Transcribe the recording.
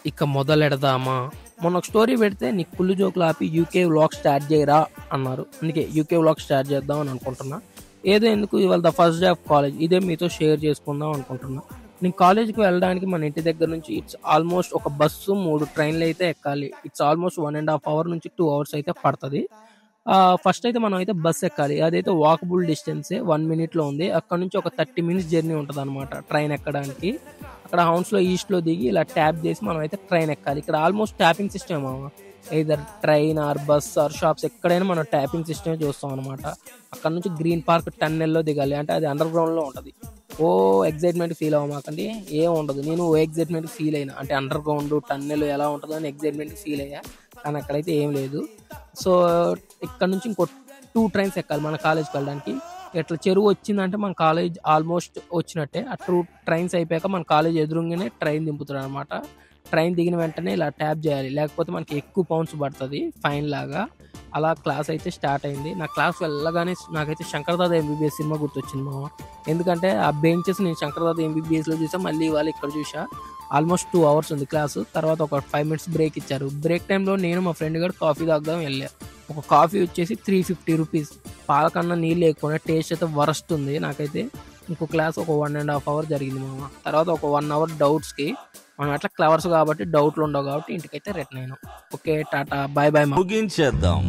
ఇక మొదలెడదామా? మొన్న ఒక స్టోరీ పెడితే నీకు కుళ్ళు జోకులు ఆపి యూకే వ్లాగ్ స్టార్ట్ చేయరా అన్నారు. అందుకే యూకే వ్లాగ్ స్టార్ట్ చేద్దాం అని అనుకుంటున్నా. ఏదో ఎందుకు ఇవాళ the first day of college ఇదే మీతో షేర్ చేసుకుందాం అనుకుంటున్నా. నేను కాలేజ్కి వెళ్ళడానికి మన ఇంటి దగ్గర నుంచి ఇట్స్ ఆల్మోస్ట్ ఒక బస్సు 3 ట్రైన్లు అయితే ఎక్కాలి. ఇట్స్ ఆల్మోస్ట్ 1.5 అవర్ నుంచి 2 అవర్స్ అయితే పడుతుంది. ఫస్ట్ అయితే మనం అయితే బస్ ఎక్కాలి. అదైతే వాకబుల్ డిస్టెన్సే 1 మినిట్లో ఉంది. అక్కడ నుంచి ఒక 30 మినిట్స్ జర్నీ ఉంటుంది అనమాట ట్రైన్ ఎక్కడానికి. అక్కడ హౌన్స్లో ఈస్ట్లో దిగి ఇలా ట్యాప్ చేసి మనం అయితే ట్రైన్ ఎక్కాలి. ఇక్కడ almost tapping system either train or bus or shops ఎక్కడైనా మనం ట్యాపింగ్ సిస్టమే చూస్తాం అనమాట. అక్కడ నుంచి గ్రీన్ పార్క్ టన్నెల్లో దిగాలి. అంటే అది అండర్ గ్రౌండ్లో ఉంటుంది. ఓ ఎగ్జైట్మెంట్ ఫీల్ అవ్వమాకండి, ఏం ఉండదు. నేను ఓ ఎగ్జైట్మెంట్ ఫీల్ అయినా, అంటే అండర్ గ్రౌండ్ టన్నెల్ ఎలా ఉంటుందో అని ఎగ్జైట్మెంట్ ఫీల్ అయ్యా. కానీ అక్కడైతే ఏం లేదు. సో ఇక్కడ నుంచి ఇంకో 2 ట్రైన్స్ ఎక్కాలి మన కాలేజ్కి వెళ్ళడానికి. ఇట్లా చెరువు వచ్చిందంటే మన కాలేజ్ ఆల్మోస్ట్ వచ్చినట్టే. ఆ 2 ట్రైన్స్ అయిపోయాక మన కాలేజ్ ఎదురుగానే ట్రైన్ దింపుతాడు అనమాట. ట్రైన్ దిగిన వెంటనే ఇలా ట్యాప్ చేయాలి, లేకపోతే మనకి ఎక్కువ పౌండ్స్ పడుతుంది ఫైన్ లాగా. అలా క్లాస్ అయితే స్టార్ట్ అయింది. నా క్లాస్ వెళ్ళగానే నాకైతే శంకర్దాద ఎంబీబీఎస్ సినిమా గుర్తొచ్చింది మామ. ఎందుకంటే ఆ బెంచెస్ నేను శంకర్దాద ఎంబీబీఎస్లో చూసా, మళ్ళీ ఇవాళ ఇక్కడ చూసా. ఆల్మోస్ట్ 2 అవర్స్ ఉంది క్లాసు. తర్వాత ఒక 5 మినిట్స్ బ్రేక్ ఇచ్చారు. బ్రేక్ టైంలో నేను మా ఫ్రెండ్ గారు కాఫీ తాగుదాం వెళ్ళా. ఒక కాఫీ వచ్చేసి 350 రూపీస్. పాలకన్నా నీళ్ళు లేకుండా టేస్ట్ అయితే వరస్ట్ ఉంది నాకైతే. ఇంకో క్లాస్ ఒక 1.5 అవర్ జరిగింది మామ. తర్వాత ఒక 1 అవర్ డౌట్స్కి. మనం అట్లా క్లవర్స్ కాబట్టి డౌట్లు ఉండవు కాబట్టి ఇంటికైతే రిటర్న్ అయినాం. Okay, tata, bye bye. ముగించేద్దాం.